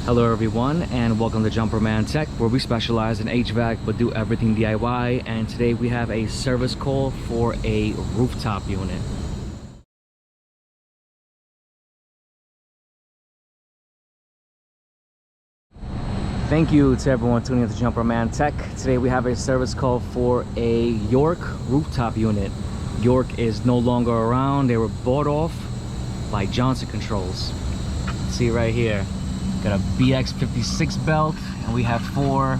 Hello everyone, and welcome to Jumperman Tech, where we specialize in HVAC but do everything DIY. And today we have a service call for a rooftop unit. Thank you to everyone tuning into Jumperman Tech. Today we have a service call for a York rooftop unit. York is no longer around. They were bought off by Johnson Controls. See right here. Got a BX56 belt, and we have 4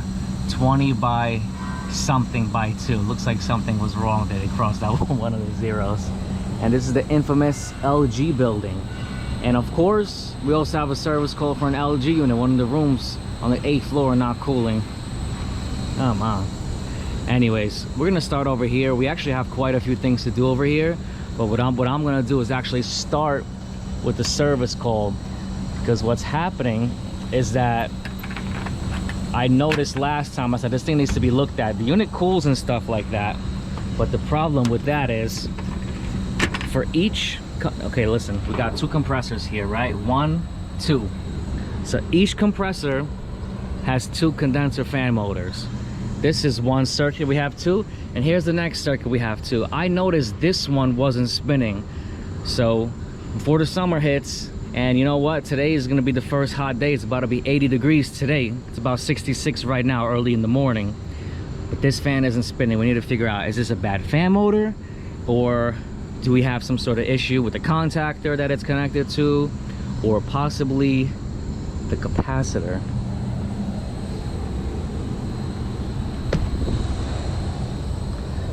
20 by something by 2. Looks like something was wrong there. They crossed out one of the zeros. And this is the infamous LG building. And of course, we also have a service call for an LG unit. One of the rooms on the 8th floor not cooling. Come on. Anyways, we're gonna start over here. We actually have quite a few things to do over here, but what I'm gonna do is actually start with the service call. Because what's happening is that I noticed last time, I said this thing needs to be looked at. The unit cools and stuff like that, but the problem with that is for each, okay, listen, we got 2 compressors here, right? 1, 2. So each compressor has 2 condenser fan motors. This is one circuit, we have 2, and here's the next circuit, we have 2. I noticed this one wasn't spinning. So before the summer hits, and you know what, today is going to be the first hot day. It's about to be 80 degrees today. It's about 66 right now, early in the morning, but this fan isn't spinning. We need to figure out, is this a bad fan motor, or do we have some sort of issue with the contactor that it's connected to, or possibly the capacitor.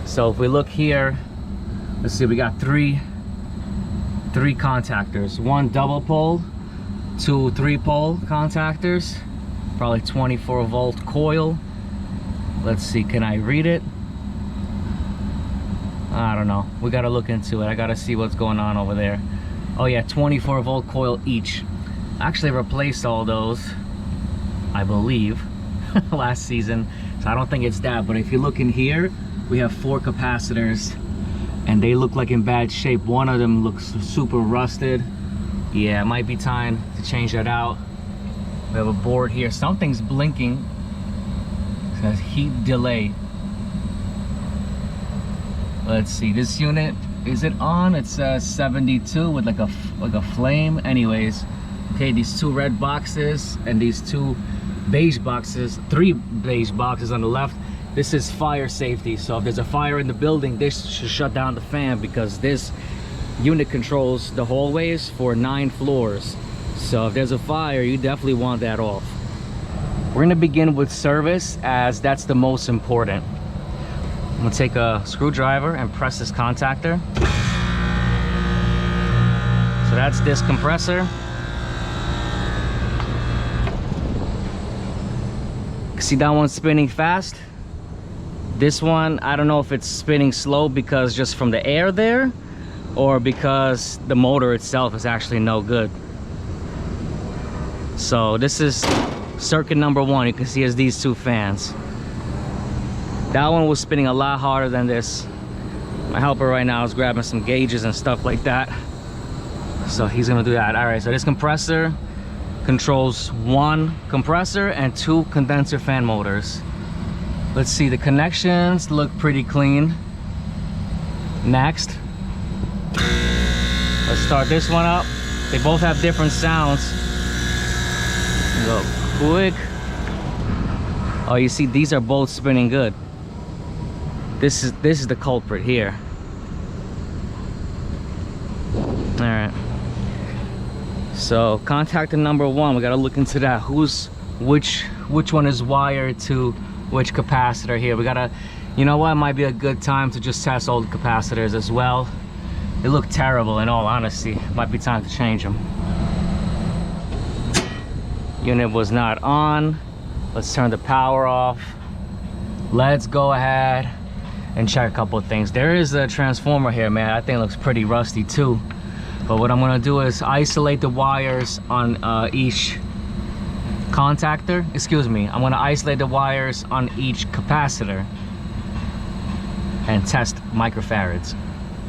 So if we look here, let's see, we got three contactors, 1 double pole, 2 3-pole contactors, probably 24-volt coil. Let's see, can I read it? I don't know, we got to look into it. I got to see what's going on over there. Oh yeah, 24-volt coil each. I actually replaced all those, I believe, last season, so I don't think it's that. But if you look in here, we have 4 capacitors, and they look like in bad shape. One of them looks super rusted. Yeah, it might be time to change that out. We have a board here. Something's blinking. It says heat delay. Let's see, this unit, is it on? It says 72 with like a flame. Anyways, okay, these 2 red boxes and these 2 beige boxes, 3 beige boxes on the left. This is fire safety, so if there's a fire in the building, this should shut down the fan, because this unit controls the hallways for 9 floors. So if there's a fire, you definitely want that off. We're gonna begin with service, as that's the most important. I'm gonna take a screwdriver and press this contactor. So that's this compressor. See that one spinning fast? This one, I don't know if it's spinning slow because just from the air there, or because the motor itself is actually no good. So this is circuit number 1. You can see as these 2 fans. That one was spinning a lot harder than this. My helper right now is grabbing some gauges and stuff like that. So he's gonna do that. All right, so this compressor controls 1 compressor and 2 condenser fan motors. Let's see, the connections look pretty clean. Next, let's start this one up. They both have different sounds. Go quick. Oh, you see, these are both spinning good. This is the culprit here. All right. So contactor number 1, we gotta look into that. Which one is wired to which capacitor here? We gotta, you know what, it might be a good time to just test all the capacitors as well. They look terrible, in all honesty. It might be time to change them. Unit was not on. Let's turn the power off. Let's go ahead and check a couple of things. There is a transformer here, man. I think it looks pretty rusty too. But what I'm gonna do is isolate the wires on each contactor. Excuse me, I'm gonna isolate the wires on each capacitor and test microfarads.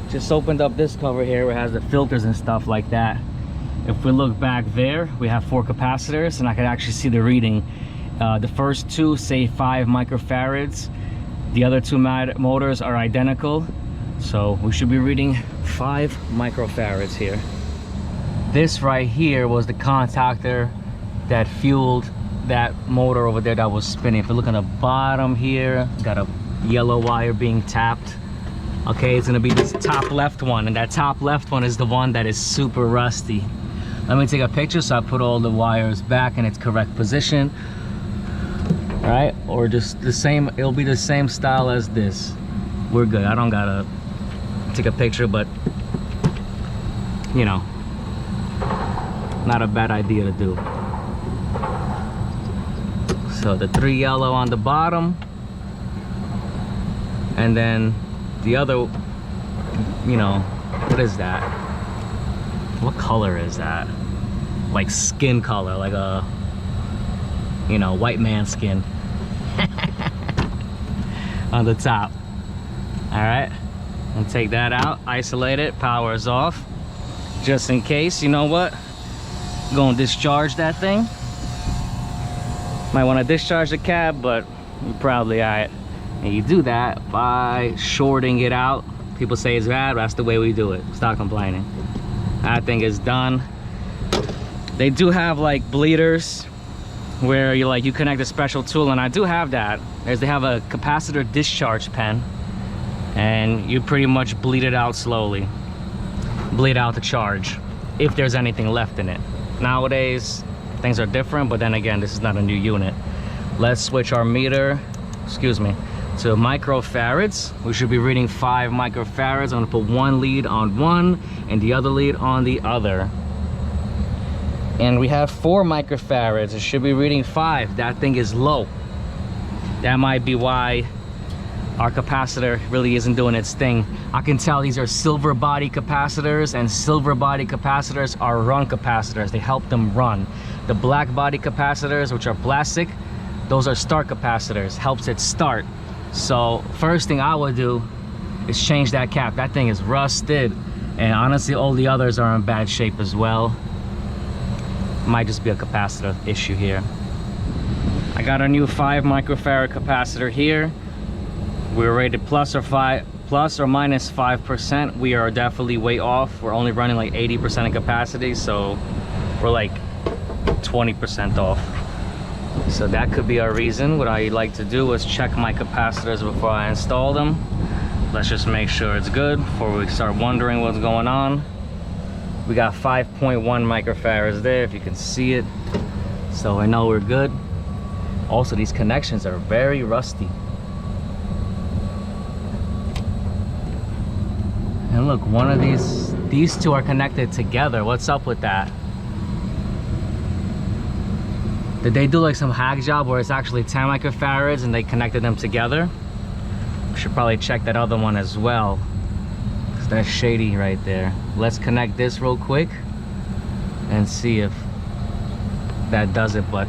Just opened up this cover here where it has the filters and stuff like that. If we look back there, we have 4 capacitors, and I can actually see the reading. The first 2 say 5 microfarads. The other 2 motors are identical, so we should be reading 5 microfarads here. This right here was the contactor that fueled that motor over there that was spinning. If you look on the bottom here, got a yellow wire being tapped. Okay, it's gonna be this top left one, and that top left one is the one that is super rusty. Let me take a picture so I put all the wires back in its correct position. All right, or just the same, it'll be the same style as this. We're good. I don't gotta take a picture, but you know, not a bad idea to do. So the 3 yellow on the bottom, and then the other, you know, what is that? What color is that? Like skin color, like a, you know, white man skin. On the top. All right, and take that out, isolate it, power is off. Just in case, you know what? Gonna discharge that thing. Might want to discharge the cab, but you're probably all right. And you do that by shorting it out. People say it's bad, but that's the way we do it. Stop complaining. That thing is done. They do have like bleeders where you connect a special tool, and I do have that. They have a capacitor discharge pen, and you pretty much bleed it out slowly. Bleed out the charge if there's anything left in it. Nowadays things are different, but then again, this is not a new unit. Let's switch our meter, excuse me, to microfarads. We should be reading 5 microfarads. I'm gonna put one lead on one and the other lead on the other. And we have 4 microfarads. It should be reading 5. That thing is low. That might be why our capacitor really isn't doing its thing. I can tell these are silver body capacitors, and silver body capacitors are run capacitors. They help them run. The black body capacitors, which are plastic, those are start capacitors, helps it start. So first thing I would do is change that cap. That thing is rusted, and honestly all the others are in bad shape as well. Might just be a capacitor issue here. I got a new 5 microfarad capacitor here. We're rated plus or minus 5%. We are definitely way off. We're only running like 80% of capacity, so we're like 20% off. So that could be our reason. What I like to do is check my capacitors before I install them. Let's just make sure it's good before we start wondering what's going on. We got 5.1 microfarads there, if you can see it. So I know we're good. Also, these connections are very rusty. And look, one of these 2 are connected together. What's up with that? Did they do like some hack job where it's actually 10 microfarads and they connected them together? We should probably check that other one as well. That's shady right there. Let's connect this real quick and see if that does it. But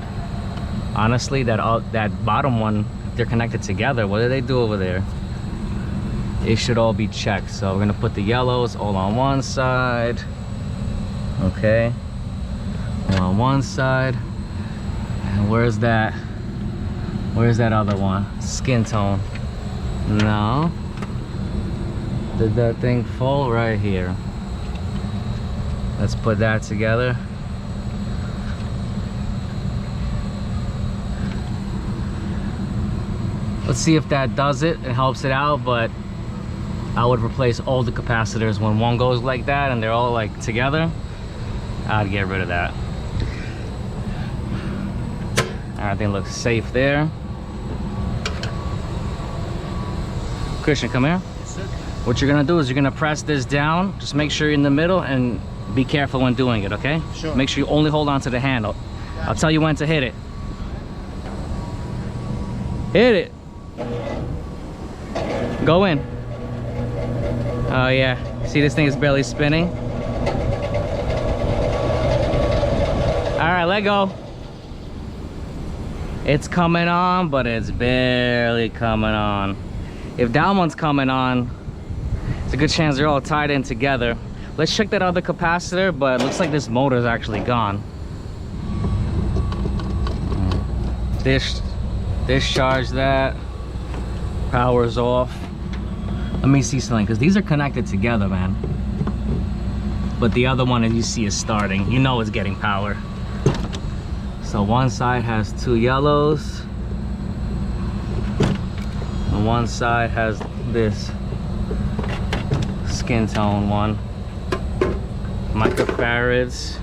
honestly, that bottom one, if they're connected together, what do they do over there? It should all be checked. So we're gonna put the yellows all on one side. Okay, all on one side. And where's that other one? Skin tone. No. Did that thing fall? Right here. Let's put that together. Let's see if that does it. It helps it out, but I would replace all the capacitors when one goes like that and they're all like together. I'd get rid of that. Everything looks safe there. Christian, come here. What you're gonna do is you're gonna press this down. Just make sure you're in the middle and be careful when doing it, okay? Sure. Make sure you only hold on to the handle. Gotcha. I'll tell you when to hit it. Hit it. Go in. Oh yeah. See, this thing is barely spinning. All right, let go. It's coming on, but it's barely coming on. If that one's coming on, it's a good chance they're all tied in together. Let's check that other capacitor, but it looks like this motor is actually gone. Discharge that. Power's off. Let me see something, because these are connected together, man. But the other one, as you see, is starting. You know it's getting power. So one side has 2 yellows. And one side has this skin tone one. Microfarads.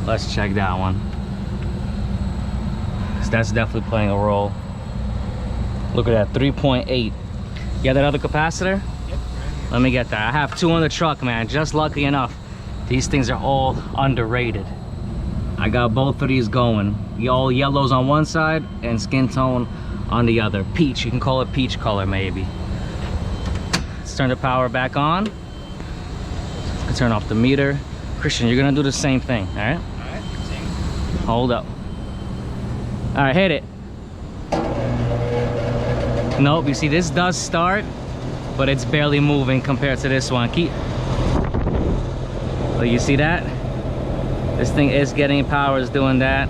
Let's check that one. That's definitely playing a role. Look at that, 3.8. You got that other capacitor? Yep. Let me get that. I have 2 on the truck, man. Just lucky enough. These things are all underrated. I got both of these going. All yellows on one side and skin tone on the other. Peach, you can call it peach color maybe. Let's turn the power back on. Let's turn off the meter. Christian, you're gonna do the same thing, all right? All right, same. Hold up. All right, hit it. Nope, you see this does start, but it's barely moving compared to this one. So you see that? This thing is getting power, is doing that,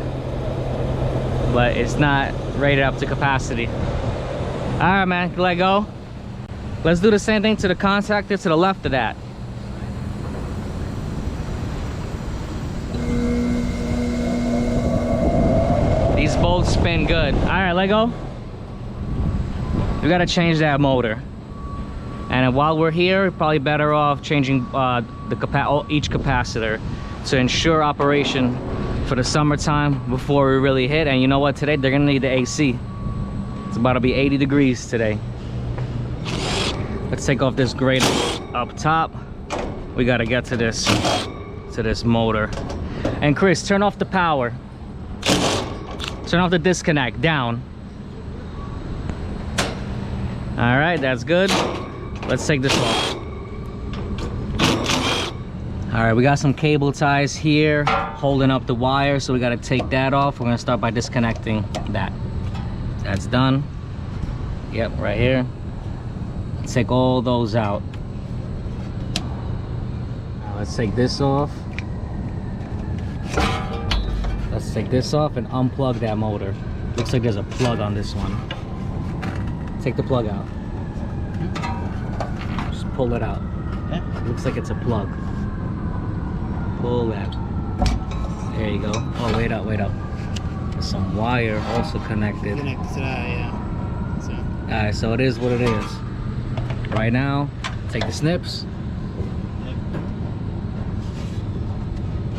but it's not rated up to capacity. All right, man, let go. Let's do the same thing to the contactor to the left of that. These bolts spin good. All right, let go. We gotta change that motor. And while we're here, we're probably better off changing each capacitor to ensure operation for the summertime before we really hit. And you know what, today they're gonna need the AC. It's about to be 80 degrees today. Let's take off this grate up top. We gotta get to this motor. And Chris, turn off the power. Turn off the disconnect, down. All right, that's good. Let's take this off. All right, we got some cable ties here holding up the wire, so we gotta take that off. We're gonna start by disconnecting that. That's done. Yep, right here. Let's take all those out. Now let's take this off. Let's take this off and unplug that motor. Looks like there's a plug on this one. Take the plug out. Just pull it out. Yeah. Looks like it's a plug. Pull that. There you go. Oh, wait up, wait up. There's some wire also connected. Connected to that, yeah. So. Alright, so it is what it is. Right now, take the snips. Yep.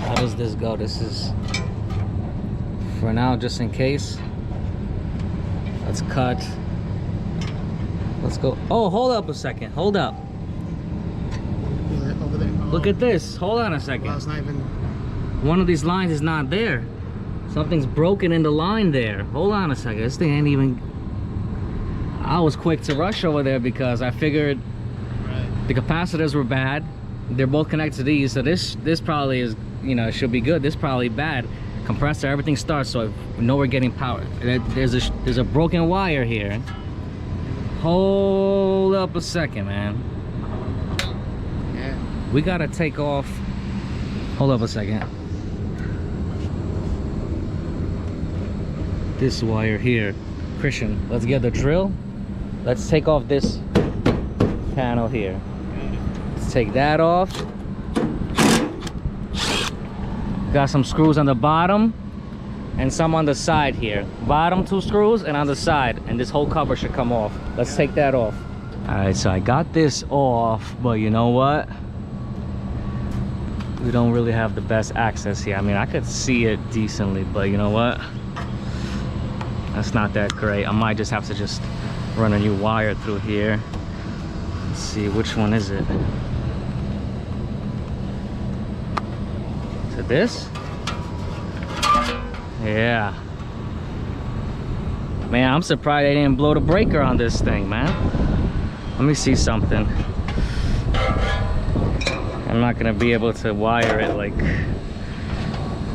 How does this go? This is for now, just in case. Let's cut. Let's go. Oh, hold up a second. Hold up. Over there. Oh. Look at this. Hold on a second. Well, it's not even... One of these lines is not there. Something's broken in the line there. Hold on a second. This thing ain't even... I was quick to rush over there because I figured the capacitors were bad. They're both connected to these, so this probably is, you know, it should be good. This probably bad. Compressor, everything starts, so we know we're getting power. There's a broken wire here. Hold up a second, man. Yeah. We gotta take off. Hold up a second. This wire here. Christian, let's get the drill. Let's take off this panel here. Let's take that off. Got some screws on the bottom and some on the side here. Bottom 2 screws and on the side, and this whole cover should come off. Let's take that off. All right, so I got this off, but you know what? We don't really have the best access here. I mean, I could see it decently, but you know what? That's not that great. I might just have to just run a new wire through here. Let's see, which one is it? To this? Yeah. Man, I'm surprised they didn't blow the breaker on this thing, man. Let me see something. I'm not gonna be able to wire it like...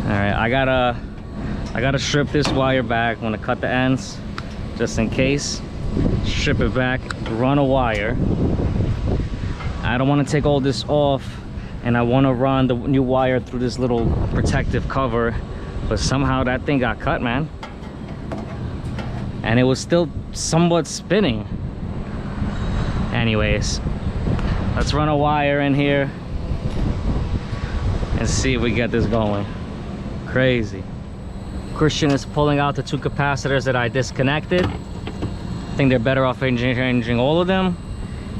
Alright, I gotta strip this wire back. I'm gonna cut the ends just in case. Strip it back, run a wire. I don't want to take all this off and I want to run the new wire through this little protective cover, but somehow that thing got cut, man. And it was still somewhat spinning. Anyways, let's run a wire in here and see if we get this going. Crazy. Christian is pulling out the 2 capacitors that I disconnected. I think they're better off changing all of them.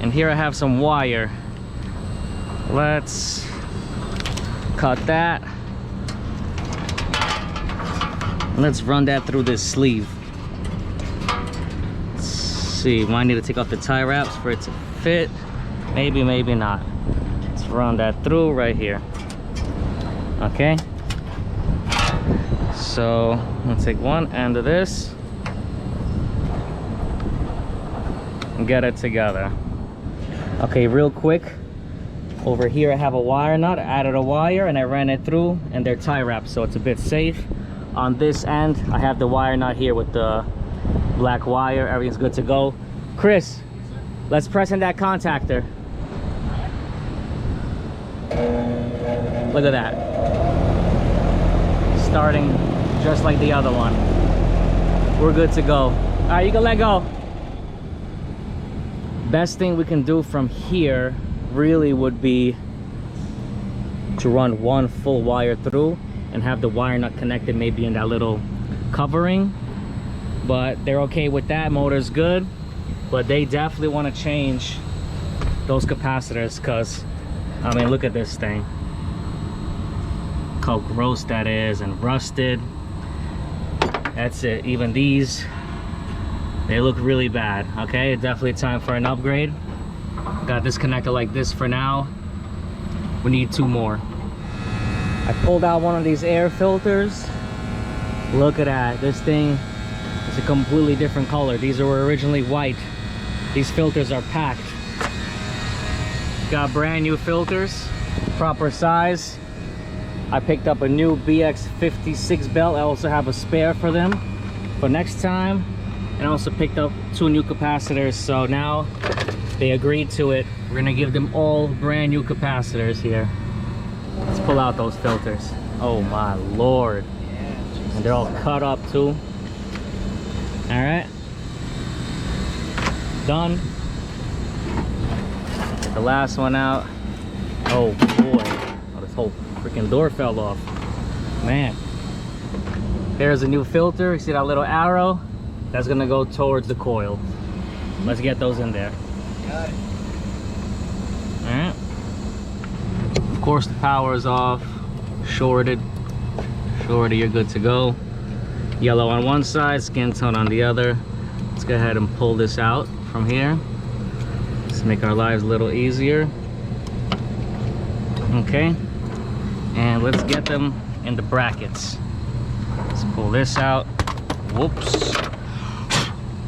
And here I have some wire. Let's cut that. Let's run that through this sleeve. Let's see, might need to take off the tie wraps for it to fit. Maybe, maybe not. Let's run that through right here. Okay. So I'm gonna take one end of this and get it together. Okay, real quick, over here I have a wire nut. I added a wire and I ran it through, and they're tie wrapped, so it's a bit safe. On this end I have the wire nut here with the black wire. Everything's good to go. Chris, let's press in that contactor. Look at that, starting just like the other one. We're good to go. All right, you can let go. Best thing we can do from here really would be to run one full wire through and have the wire nut connected maybe in that little covering, but they're okay with that. Motor's good, but they definitely want to change those capacitors, because I mean, look at this thing, how gross that is and rusted. That's it. Even these, they look really bad. Okay, definitely time for an upgrade. Got this connector like this for now. We need 2 more. I pulled out one of these air filters. Look at that. This thing is a completely different color. These were originally white. These filters are packed. Got brand new filters, proper size. I picked up a new BX56 belt. I also have a spare for them for next time. And I also picked up 2 new capacitors, so now they agreed to it. We're gonna give them all brand new capacitors here. Let's pull out those filters. Oh my lord. And they're all cut up too. All right, done. Get the last one out. Oh boy, oh, this whole freaking door fell off, man. There's a new filter. You see that little arrow? That's gonna go towards the coil. Let's get those in there. Got it. All right. Of course, the power is off. Shorted. You're good to go. Yellow on one side, skin tone on the other. Let's go ahead and pull this out from here. Let's make our lives a little easier. Okay. And let's get them in the brackets. Let's pull this out. Whoops.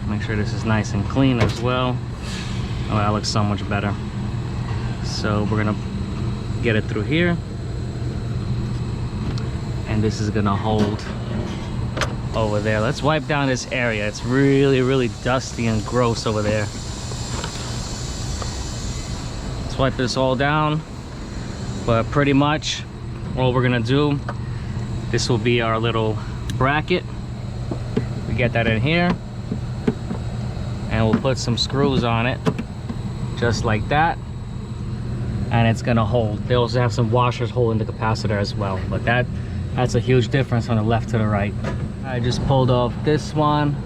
Make sure this is nice and clean as well. Oh, that looks so much better. So we're gonna get it through here, and this is gonna hold over there. Let's wipe down this area. It's really dusty and gross over there. Let's wipe this all down. But pretty much all we're gonna do, this will be our little bracket. We get that in here, and we'll put some screws on it just like that, and it's gonna hold. They also have some washers holding the capacitor as well, but that's a huge difference from the left to the right. I just pulled off this one,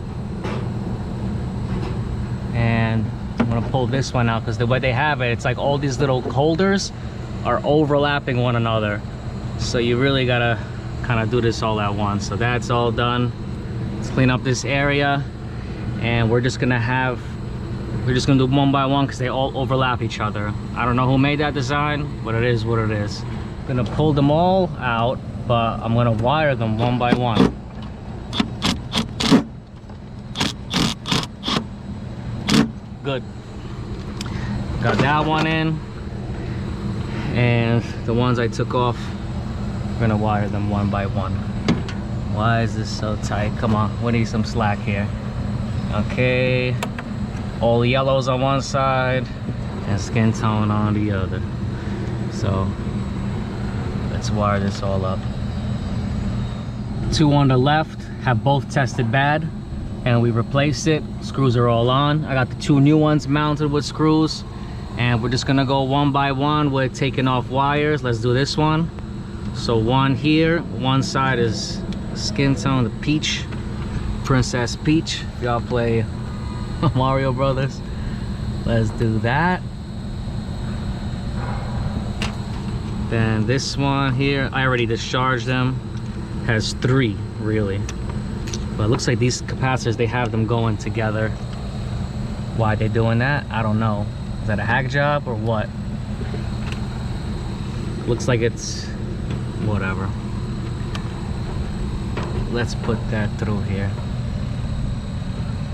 and I'm gonna pull this one out because the way they have it, it's like all these little holders are overlapping one another, so you really gotta kind of do this all at once. So that's all done. Let's clean up this area, and we're just gonna do one by one because they all overlap each other. I don't know who made that design, but it is what it is. I'm gonna pull them all out, but I'm gonna wire them one by one. Good. Got that one in, and the ones I took off, I'm gonna wire them one by one. Why is this so tight? Come on, we need some slack here. Okay, all yellows on one side and skin tone on the other. So Let's wire this all up. 2 on the left have both tested bad, and we replaced it. Screws are all on. I got the 2 new ones mounted with screws, and we're just gonna go one by one with taking off wires. Let's do this one. So one here, one side is skin tone, the peach, Princess Peach. If y'all play Mario Brothers, let's do that. Then this one here, I already discharged them, has 3 really, but it looks like these capacitors, they have them going together. Why they doing that, I don't know. Is that a hack job or what? Looks like it's whatever. Let's put that through here,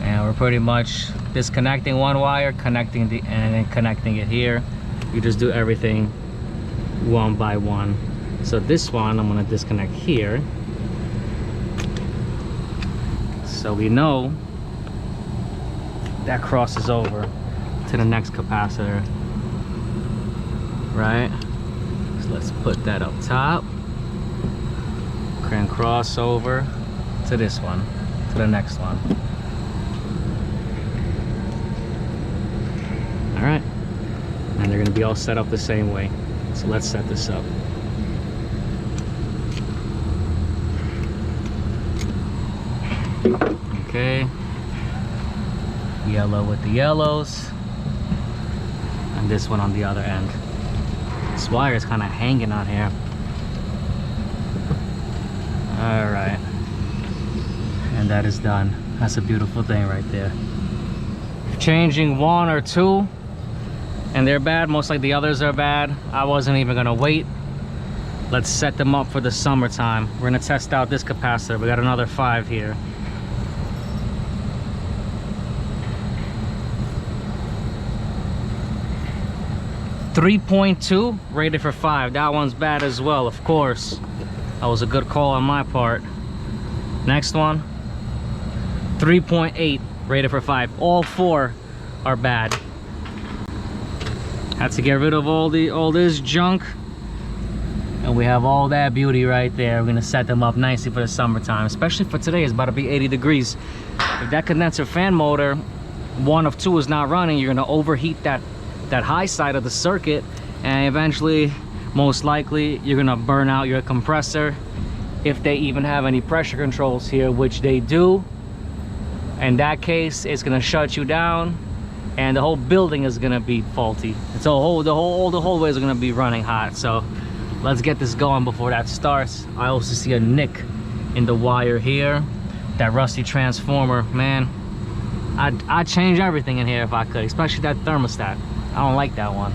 and we're pretty much disconnecting one wire, connecting the and then connecting it here. You just do everything one by one. So this one I'm going to disconnect here, so we know that crosses over to the next capacitor, right? So let's put that up top, and cross over to this one, to the next one. All right, and they're going to be all set up the same way. So let's set this up. Okay, yellow with the yellows, and this one on the other end. This wire is kind of hanging on here. All right, and that is done. That's a beautiful thing right there. Changing 1 or 2 and they're bad, most like the others are bad, I wasn't even gonna wait. Let's set them up for the summertime. We're gonna test out this capacitor. We got another 5 here. .2 rated for 5. That one's bad as well, of course. That was a good call on my part. Next one, 3.8 rated for 5. All 4 are bad. Had to get rid of all this junk, and we have all that beauty right there. We're gonna set them up nicely for the summertime, especially for today. It's about to be 80 degrees. If that condenser fan motor, 1 of 2, is not running, you're gonna overheat that high side of the circuit, and eventually, most likely, you're gonna burn out your compressor. If they even have any pressure controls here, which they do, in that case, it's gonna shut you down, and the whole building is gonna be faulty. So the hallways are gonna be running hot. So let's get this going before that starts. I also see a nick in the wire here. That rusty transformer, man. I'd change everything in here if I could, especially that thermostat. I don't like that one.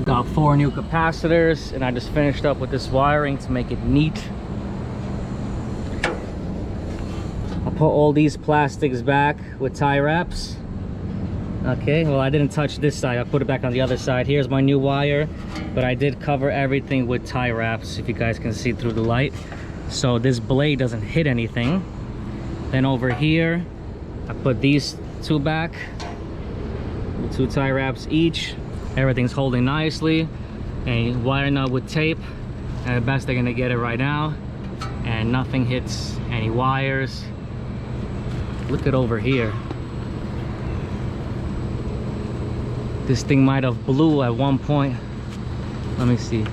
Got 4 new capacitors, and I just finished up with this wiring to make it neat. I'll put all these plastics back with tie wraps. Okay, well, I didn't touch this side. I put it back on the other side. Here's my new wire, but I did cover everything with tie wraps, if you guys can see through the light, so this blade doesn't hit anything. Then over here, I put these 2 back, 2 tie wraps each. Everything's holding nicely, and wire nut with tape, and the best they're gonna get it right now, and nothing hits any wires. Look at over here. This thing might have blew at one point. Let me see.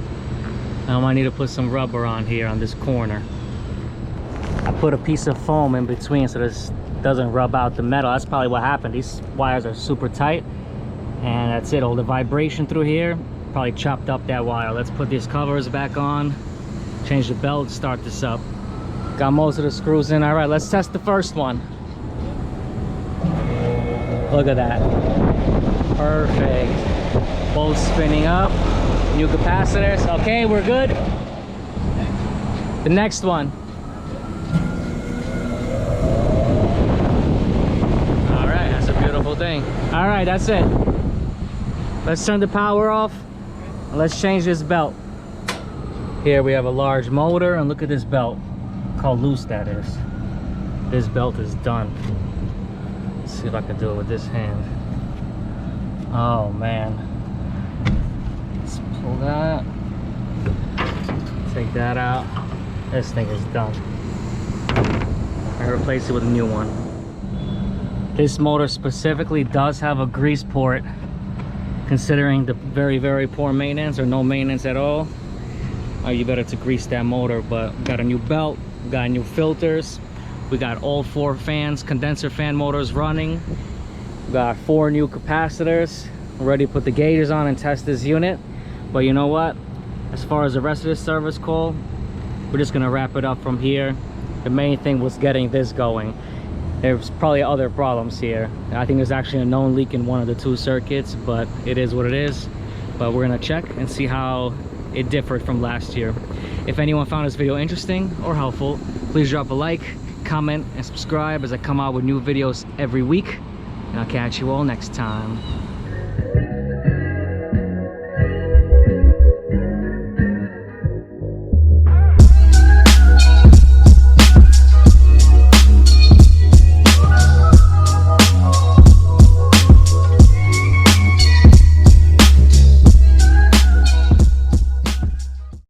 I might need to put some rubber on here on this corner. I put a piece of foam in between so this doesn't rub out the metal. That's probably what happened. These wires are super tight, and that's it. All the vibration through here probably chopped up that wire. Let's put these covers back on, change the belt, start this up. Got most of the screws in. All right, let's test the first one. Look at that. Perfect. Both spinning up. New capacitors. Okay, we're good. The next one. All right, that's a beautiful thing. All right, that's it. Let's turn the power off. And let's change this belt. Here we have a large motor, and look at this belt. Look how loose that is. This belt is done. Let's see if I can do it with this hand. Oh man. Let's pull that. Take that out. This thing is done. I replace it with a new one. This motor specifically does have a grease port, considering the very poor maintenance or no maintenance at all. You better to grease that motor. But we got a new belt, we got new filters, we got all 4 fans, condenser fan motors running. We got 4 new capacitors. We're ready to put the gauges on and test this unit. But you know what? As far as the rest of this service call, we're just gonna wrap it up from here. The main thing was getting this going. There's probably other problems here. I think there's actually a known leak in one of the 2 circuits, but it is what it is. But we're gonna check and see how it differed from last year. If anyone found this video interesting or helpful, please drop a like, comment, and subscribe as I come out with new videos every week. And I'll catch you all next time.